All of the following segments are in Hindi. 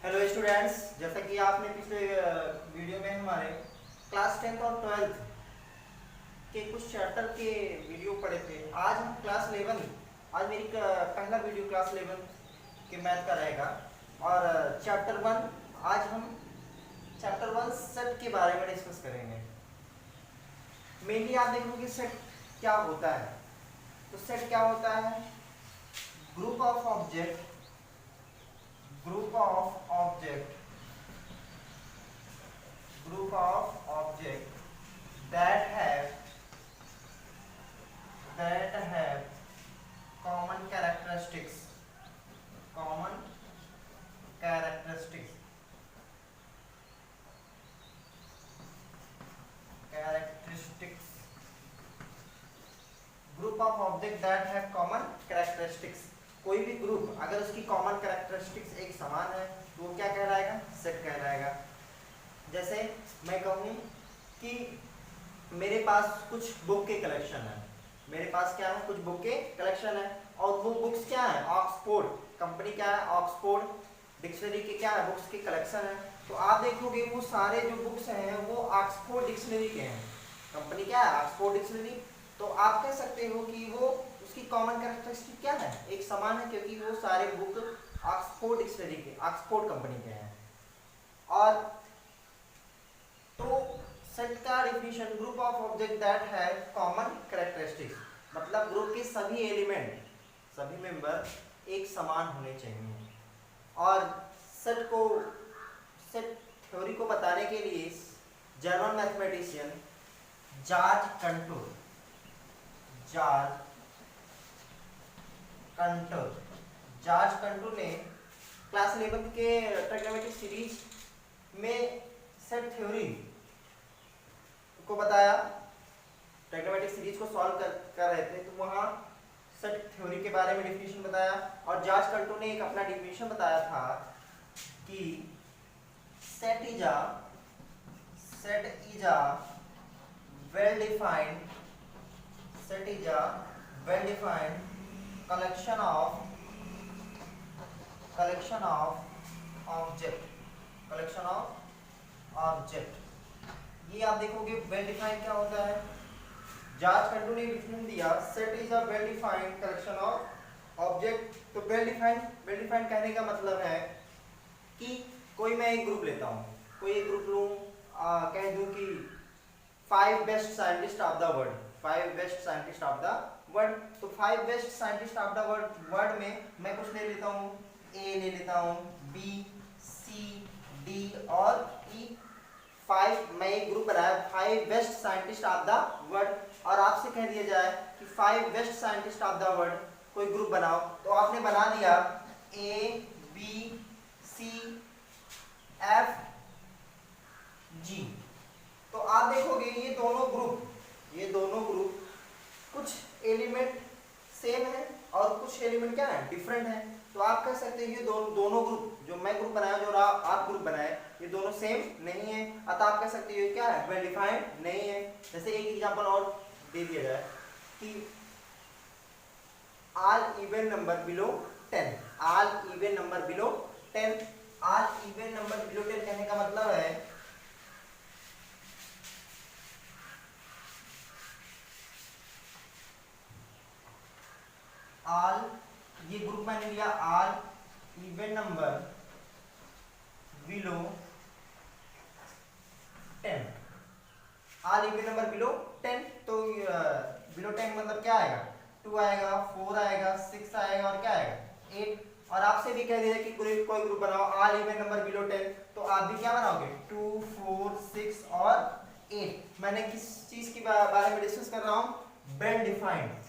हेलो स्टूडेंट्स, जैसा कि आपने पिछले वीडियो में हमारे क्लास 10th और 12th के कुछ चैप्टर के वीडियो पढ़े थे। आज हम क्लास 11, आज मेरी पहला वीडियो क्लास 11 के मैथ का रहेगा। और चैप्टर 1, आज हम चैप्टर 1 सेट के बारे में डिस्कस करेंगे। मेनली आप देखोगे सेट क्या होता है। तो सेट क्या होता है? Group of object group of object that have common characteristics group of object that have common characteristics. कोई भी ग्रुप अगर उसकी कॉमन कैरेक्टरिस्टिक्स एक समान है तो वो क्या कहलाएगा? सेट कहलाएगा। जैसे मैं कहूँ कि मेरे पास कुछ बुक के कलेक्शन है, मेरे पास क्या है? कुछ बुक के कलेक्शन है, और वो बुक्स क्या है? ऑक्सफोर्ड कंपनी क्या है? ऑक्सफोर्ड डिक्शनरी के क्या है? बुक्स के कलेक्शन है। तो आप देखोगे वो सारे जो बुक्स हैं वो ऑक्सफोर्ड डिक्शनरी के हैं। कंपनी क्या है? Oxford dictionary. तो आप कह सकते हो कि वो उसकी कॉमन कैरेक्टरिस्टिक क्या है? एक समान है, क्योंकि वो सारे बुक ऑक्सफोर्ड डिक्शनरी के, ऑक्सफोर्ड कंपनी के हैं। और तो सेट का definition group of object that have common characteristics, मतलब ग्रुप के सभी एलिमेंट, सभी मेंबर एक समान होने चाहिए। और सेट थ्योरी को बताने के लिए जर्मन मैथमेटिशियन जॉर्ज कंटूर ने क्लास 11 के ट्रिग्नोमेट्रिक सीरीज में सेट थ्योरी को बताया। ट्रिग्नोमेट्रिक सीरीज को सॉल्व कर रहे थे, तो वहाँ सेट थ्योरी के बारे में डेफिनेशन बताया। और जॉर्ज कंटूर ने एक अपना डेफिनेशन बताया था कि set is a well defined collection of object। ये आप देखोगे वेल डिफाइंड क्या होता है? जॉर्ज कंटूर ने डेफिनेशन दिया, set is a well defined collection of object. तो वेल डिफाइंड कहने का मतलब है कि कोई मैं एक ग्रुप लेता हूँ, कोई एक ग्रुप लूँ, कह दूँ कि 5 best scientist of the world, 5 best scientist of the world. तो 5 best scientist of the world में मैं कुछ ले लेता हूँ, ए ले लेता हूँ, बी, सी, डी और ई। 5 मैं एक ग्रुप बनाया 5 best scientist of the world, और आपसे कह दिया जाए कि 5 best scientist of the world कोई ग्रुप बनाओ, तो आपने बना दिया ए, बी, सी, एफ, जी। तो आप देखोगे ये दोनों ग्रुप कुछ एलिमेंट सेम है और कुछ एलिमेंट क्या है? डिफरेंट है। तो आप कह सकते हैं ये दोनों ग्रुप, जो मैं ग्रुप बनाया, जो आप ग्रुप बनाए, ये दोनों सेम नहीं है। अतः आप कह सकते हो ये क्या है? वेल डिफाइंड नहीं है। जैसे एक एग्जांपल और दे दिया जाए कि all even number below 10, all even number below 10। All even number below 10 कहने का मतलब है ऑल, ये ग्रुप मैंने लिया all even number below 10, all even number below 10। तो बिलो 10 मतलब क्या आएगा? 2 आएगा, 4 आएगा, 6 आएगा और क्या आएगा? 8। और आपसे भी कह दिया कि कोई ग्रुप बनाओ ऑल इवन नंबर बिलो 10, तो आप भी क्या बनाओगे? 2, 4, 6 और 8। मैंने किस चीज के बारे में डिस्कस कर रहा हूँ? Well defined.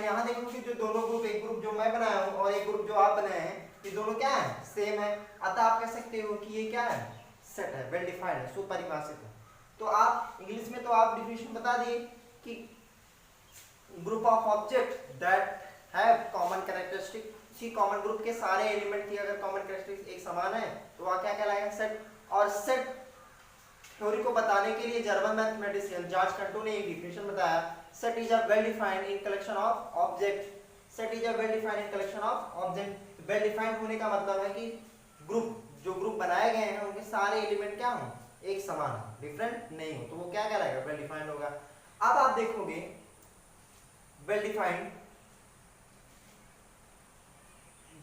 यहाँ देखो कि जो दोनों ग्रुप, एक ग्रुप जो मैं बनाया हूँ और एक ग्रुप जो आप बनाए हैं, ये दोनों क्या है? सेम है। अतः आप कह सकते हो कि ये क्या है? सेट है, वेल डिफाइंड है, सुपरिभाषित है। तो आप इंग्लिश में तो आप डिफिनेशन बता दिए कि group of object that have common characteristic, इसी कॉमन ग्रुप के सारे एलिमेंट की अगर कॉमन कैरेक्टरिस्टिक एक समान है तो वह क्या कहलाएगा? सेट। और सेट थ्योरी को बताने के लिए जर्मन मैथमेटिशियन जॉर्ज कंटूर ने एक डेफिनेशन बताया, set is a well defined in collection of object set is a well defined collection of object. Well defined होने का मतलब है कि ग्रुप, जो ग्रुप बनाए गए हैं उनके सारे एलिमेंट क्या हो, एक समान हो, डिफरेंट नहीं हो, तो वो क्या कहलाएगा, वेल डिफाइंड होगा। अब आप देखोगे वेल डिफाइंड,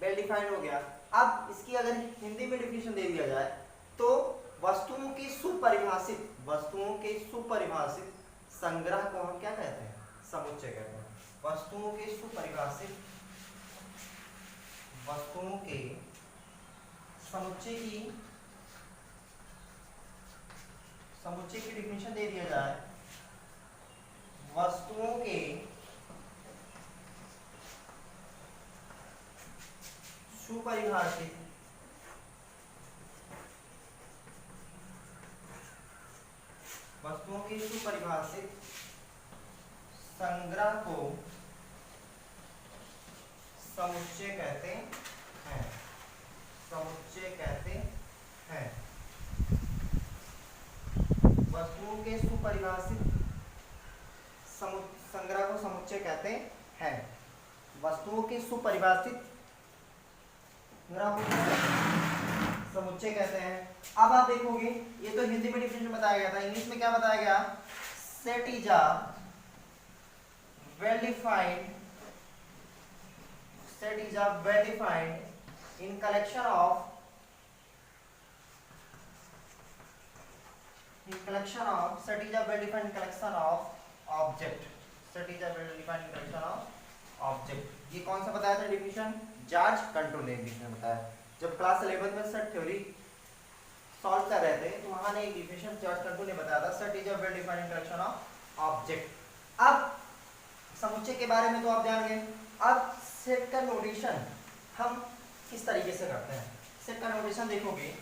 वेल डिफाइंड हो गया। अब इसकी अगर हिंदी में डिफिनेशन दे दिया जाए तो वस्तुओं के सुपरिभाषित, वस्तुओं के सुपरिभाषित संग्रह को हम क्या कहते हैं, समुच्चय कहते हैं। वस्तुओं के सुपरिभाषित, वस्तुओं के समुच्चय की डिफिनेशन दे दिया जाए, वस्तुओं के सुपरिभाषित संग्रह को समुच्चय कहते हैं, समुच्चय कहते हैं। वस्तुओं के सुपरिभाषित संग्रह को समुच्चय कहते हैं। वस्तुओं के सुपरिभाषित समुच्चय कहते हैं। अब आप देखोगे ये तो हिंदी में डिफिनेशन बताया गया था, इंग्लिश में क्या बताया गया, set is a well defined, set is a well defined in collection of, set is a well defined collection of object, set is a well defined collection of object। ये कौन सा बताया था डिफिनेशन, जॉर्ज कंटो ने डिफिनेशन बताया। जब क्लास 11 में सेट थ्योरी सॉल्व कर रहे थे तो वहां ने एक डिफिनेशन जॉर्ज कंटो ने बताया था, set is a well defined collection of object. अब समुच्चय के बारे में तो आप जान गए। अब सेट का नोटेशन हम किस तरीके से करते हैं, सेट का नोटेशन देखोगे,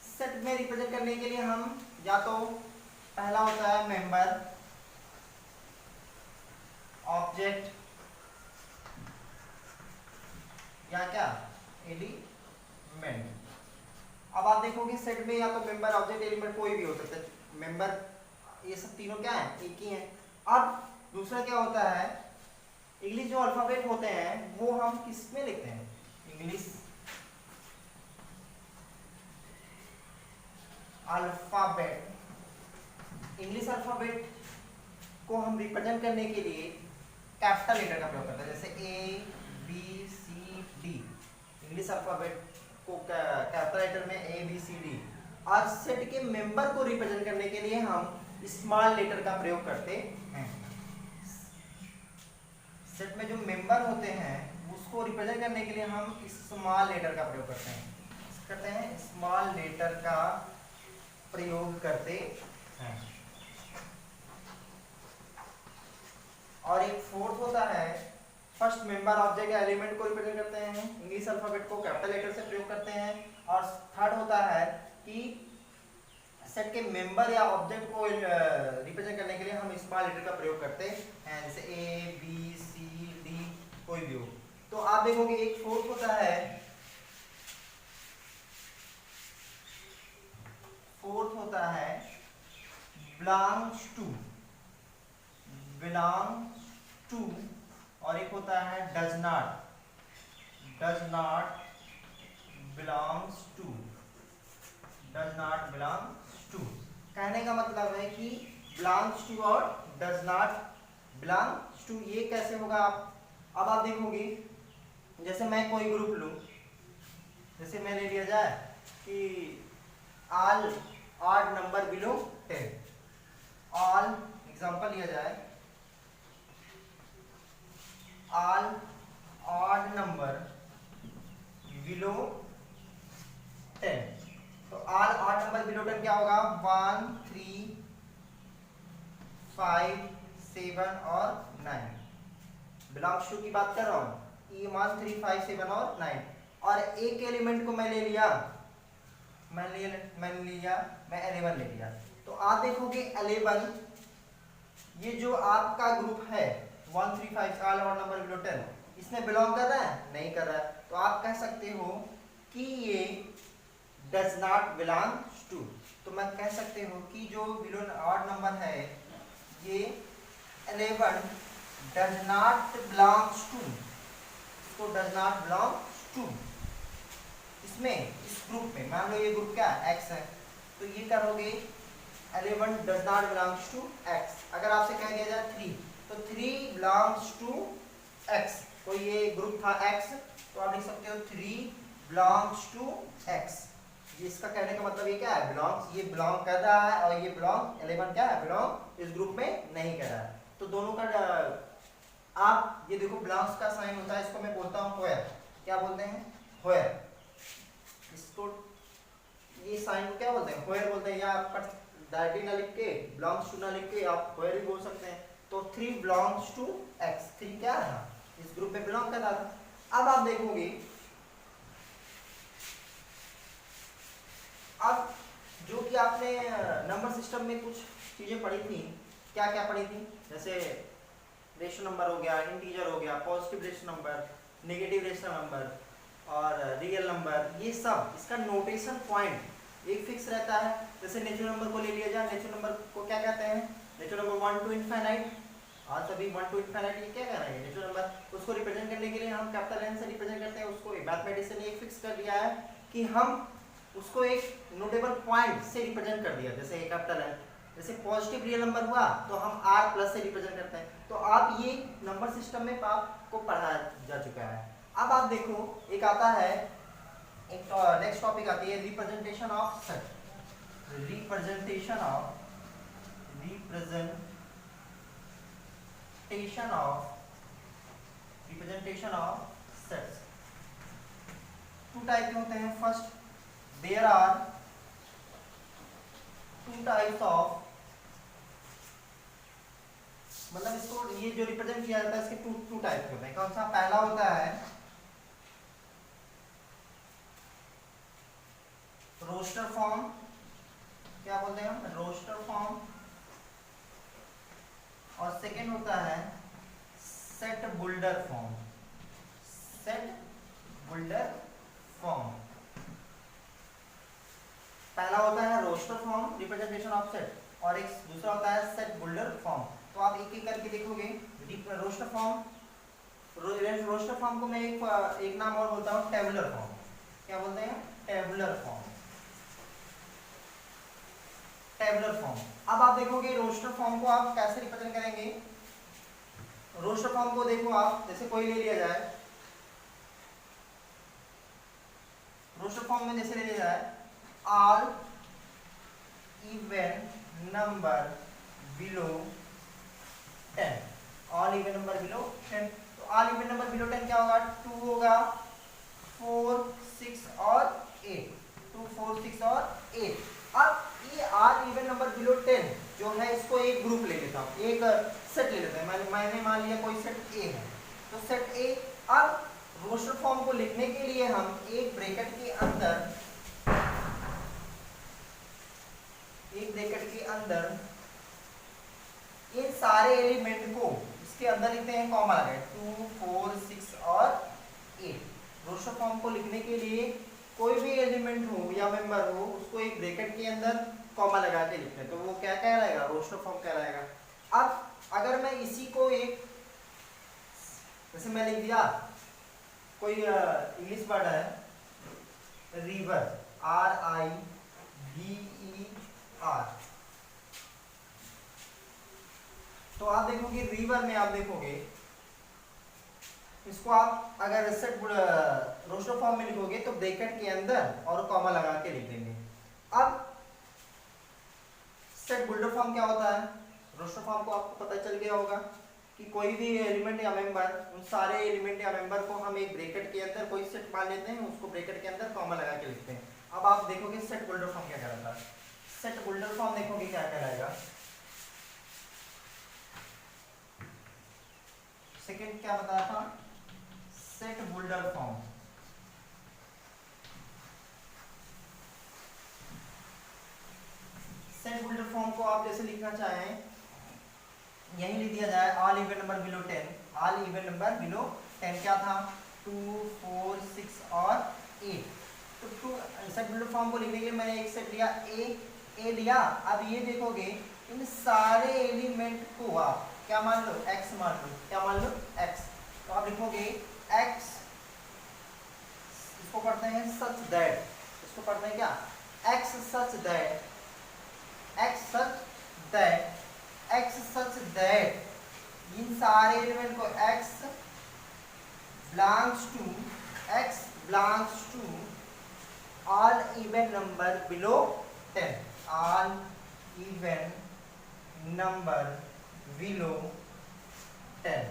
सेट में रिप्रेजेंट करने के लिए हम या तो पहला होता है मेंबर, ऑब्जेक्ट या क्या, एलिमेंट। अब आप देखोगे सेट में या तो मेंबर, ऑब्जेक्ट, एलिमेंट कोई भी हो सकता है। मेंबर ये सब तीनों क्या है, एक ही है। अब दूसरा क्या होता है, इंग्लिश जो अल्फाबेट होते हैं वो हम किस में लिखते हैं, इंग्लिश अल्फाबेट। इंग्लिश अल्फाबेट को हम रिप्रेजेंट करने के लिए कैपिटल लेटर का प्रयोग करते हैं, जैसे A B C D. English alphabet को कैपिटल लेटर में ए बी सी डी। और सेट के मेंबर को रिप्रेजेंट करने के लिए हम स्मॉल लेटर का प्रयोग करते हैं। सेट में जो मेंबर होते हैं उसको रिप्रेजेंट करने के लिए हम स्मॉल लेटर का प्रयोग करते हैं, स्मॉल लेटर का प्रयोग करते हैं। और एक फोर्थ होता है, फर्स्ट मेंबर, ऑब्जेक्ट या एलिमेंट को रिप्रेजेंट करते हैं, इंग्लिश अल्फाबेट को कैपिटल लेटर से प्रयोग करते हैं। और थर्ड होता है कि सेट के मेंबर या ऑब्जेक्ट को रिप्रेजेंट करने के लिए हम स्मॉल लेटर का प्रयोग करते हैं, जैसे ए बी सी डी कोई भी हो। तो आप देखोगे एक फोर्थ होता है, फोर्थ होता है बिलोंग्स टू, और एक होता है डज नॉट बिलोंग्स टू। कहने का मतलब है कि बिलोंग्स टू और डज नॉट बिलोंग्स टू ये कैसे होगा। अब आप देखोगे जैसे मैं कोई ग्रुप लूं, जैसे मैं ले लिया जाए कि all odd number below 10, all example लिया जाए, ऑल ऑड नंबर बिलो 10। तो ऑल ऑड नंबर बिलो 10 क्या होगा, 1 3 5 7 और 9। बिलोंग्स टू की बात कर रहा हूँ, ये 1 3 5 7 और 9। और एक एलिमेंट को मैं ले लिया, मैं 11 ले लिया। तो आप देखोगे 11 ये जो आपका ग्रुप है 1 3 5 ऑल ऑड नंबर बिलो 10, इसमें बिलोंग कर रहा है, नहीं कर रहा है। तो आप कह सकते हो कि ये डज नॉट बिलोंग टू। तो मैं कह सकते हो कि जो बिलो ऑड नंबर है ये 11 डज नॉट बिलोंग्स टू, इसको डज नॉट बिलोंग्स टू, इसमें इस ग्रुप में मान लो ये ग्रुप क्या है x है, तो ये करोगे 11 does not belongs to x। अगर आपसे कह दिया जाए 3, तो 3 बिलोंग्स टू x, तो ये ग्रुप था x, तो आप लिख सकते हो 3 बिलोंग्स टू x। इसका कहने का मतलब ये क्या है, बिलोंग्स, ये बिलोंग कर रहा है और ये बिलोंग 11 क्या है, बिलोंग इस ग्रुप में नहीं कर रहा है। तो दोनों का आप ये देखो बिलोंग्स का साइन होता है, इसको मैं बोलता हूँ होयर, क्या बोलते हैं, होयर, इसको ये साइन को क्या बोलते हैं, होयर बोलते हैं, या आप डायरेक्टली ना लिख के बिलोंग्स टू ना लिख के आप होयर ही बोल सकते हैं। तो 3 बिलोंग्स टू x, 3 क्या है, इस ग्रुप में बिलोंग कर रहा था। अब आप देखोगे, अब जो कि आपने नंबर सिस्टम में कुछ चीजें पढ़ी थी, क्या क्या पढ़ी थी, जैसे रेशनल नंबर हो गया, इंटीजर हो गया, positive rational number, negative rational number और रियल नंबर, ये सब इसका नोटेशन पॉइंट एक फिक्स रहता है। जैसे नेचुरल नंबर को ले लिया जाए, नेचुरल नंबर को क्या कहते हैं, नेचुरल नंबर 1 to इनफाइनाइट, आज सभी 1 to इनफाइनाइट, ये क्या कह रहे हैं नेचुरल नंबर, उसको रिप्रेजेंट करने के लिए हम कैपिटल एन से रिप्रेजेंट करते हैं, उसको मैथमेटिशियन ने एक फिक्स कर दिया है कि हम उसको एक नोटेबल पॉइंट से रिप्रेजेंट कर दिया, जैसे कैपिटल एन, जैसे पॉजिटिव रियल नंबर हुआ तो हम r प्लस से रिप्रेजेंट करते हैं। तो आप ये नंबर सिस्टम में आपको पढ़ाया जा चुका है। अब आप देखो एक आता है, एक नेक्स्ट टॉपिक आती है representation of set, representation of sets. Two type के होते हैं। First, there are two types of, मतलब इसको ये जो रिप्रेजेंट किया जाता है इसके टू टाइप के होते हैं। कौन सा, पहला होता है रोस्टर फॉर्म, क्या बोलते हैं हम, रोस्टर फॉर्म, और सेकेंड होता है set builder form, set builder form. पहला होता है roster form, representation of set, और एक दूसरा होता है सेट बुल्डर फॉर्म। तो आप एक एक करके देखोगे। रोस्टर फॉर्म, रोस्टर फॉर्म को मैं एक नाम और बोलता हूँ टेबुलर फॉर्म। क्या बोलते हैं, टेबुलर फॉर्म, टेबुलर फॉर्म। अब आप देखोगे रोस्टर फॉर्म को आप कैसे रिप्रेजेंट करेंगे। रोस्टर फॉर्म को देखो आप, जैसे कोई ले लिया जाए, रोस्टर फॉर्म में जैसे ले लिया जाए all even number below 10, all even number below 10। तो ऑल इवन नंबर बिलो 10 क्या होगा, 2 होगा, 4, 6 और 8, 2, 4, 6 और 8। अब ये ऑल इवन नंबर बिलो 10 जो है, इसको एक ग्रुप ले लेता हूँ, एक सेट ले लेते हैं। मैंने मान लिया कोई सेट ए है, तो सेट ए। अब रोस्टर फॉर्म को लिखने के लिए हम एक ब्रैकेट के अंदर, एक ब्रैकेट के अंदर इन सारे एलिमेंट को इसके अंदर लिखते हैं, कॉमा लगाए, 2, 4, 6 और 8। रोस्टर फॉर्म को लिखने के लिए कोई भी एलिमेंट हो या मेंबर हो, उसको एक ब्रैकेट के अंदर कॉमा लगा के लिखते हैं, तो वो क्या कहलाएगा, रोस्टर फॉर्म कहलाएगा। अब अगर मैं इसी को एक, जैसे मैं लिख दिया कोई इंग्लिश वर्ड है रिवर, RIVER, तो आप देखोगे रिवर में, आप देखोगे इसको आप अगर सेट रोस्टर फॉर्म में लिखोगे तो ब्रैकेट के अंदर और कॉमा लगा के लिख देंगे। अब सेट बुल्डर फॉर्म क्या होता है, रोस्टर फॉर्म को आपको पता चल गया होगा कि कोई भी एलिमेंट या मेंबर, उन सारे एलिमेंट या मेंबर को हम एक ब्रैकेट के अंदर कोई सेट मान लेते हैं, उसको ब्रैकेट के अंदर कॉमा लगा के लिखते हैं। अब आप देखोगे सेट बुल्डर फॉर्म क्या कहलाता है। सेट बुल्डर फॉर्म देखोगे क्या कहलाएगा। सेकंड क्या बताया था, set builder form. Set builder form को आप जैसे लिखना चाहें, यही लिख दिया जाए all even number below 10, all even number below 10 क्या था, 2, 4, 6 और 8। तो सेट बुल्डर फॉर्म को लिखने के लिए मैंने एक सेट लिया ए लिया। अब ये देखोगे इन सारे एलिमेंट को आप क्या मान लो, x मान लो। क्या मान लो, x। तो आप लिखोगे x, इसको पढ़ते हैं सच दैट, इसको पढ़ते हैं क्या, x such that, x such that, x such that, इन सारे एलिमेंट को x belongs to, x belongs to all even number below 10, all even number below 10।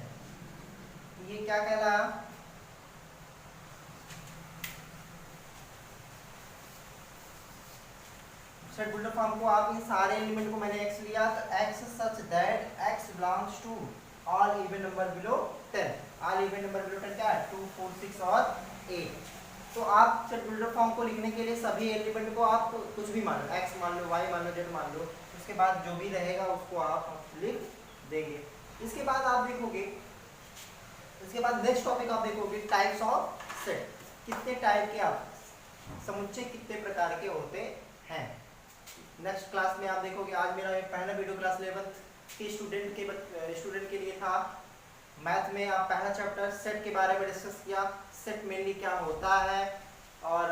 ये क्या कहला, सेट बिल्डर फॉर्म को आप इन सारे एलिमेंट को मैंने x लिया, तो x such that x belongs to all even number below 10। all even number below 10 क्या है, 2 4 6 और 8। तो आप सेट बिल्डर फॉर्म को लिखने के लिए सभी एलिमेंट को आप कुछ भी मान लो, x मान लो, y मान लो, z मान लो, उसके बाद जो भी रहेगा उसको आप लिख देंगे। इसके बाद आप देखोगे, इसके बाद नेक्स्ट टॉपिक आप देखोगे टाइप्स ऑफ सेट। कितने टाइप के आप समुच्चय कितने प्रकार के होते हैं, नेक्स्ट क्लास में आप देखोगे। आज मेरा पहला वीडियो क्लास 11th के स्टूडेंट के लिए था। मैथ में आप पहला चैप्टर सेट के बारे में डिस्कस किया, सेट मेनली क्या होता है और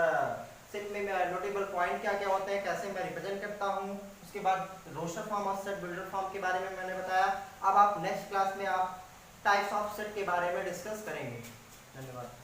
सेट में नोटेबल पॉइंट क्या क्या होते हैं, कैसे मैं रिप्रेजेंट करता हूँ। उसके बाद रोस्टर फॉर्म और सेट बिल्डर फॉर्म के बारे में मैंने बताया। अब आप नेक्स्ट क्लास में आप टाइप्स ऑफ सेट के बारे में डिस्कस करेंगे। धन्यवाद।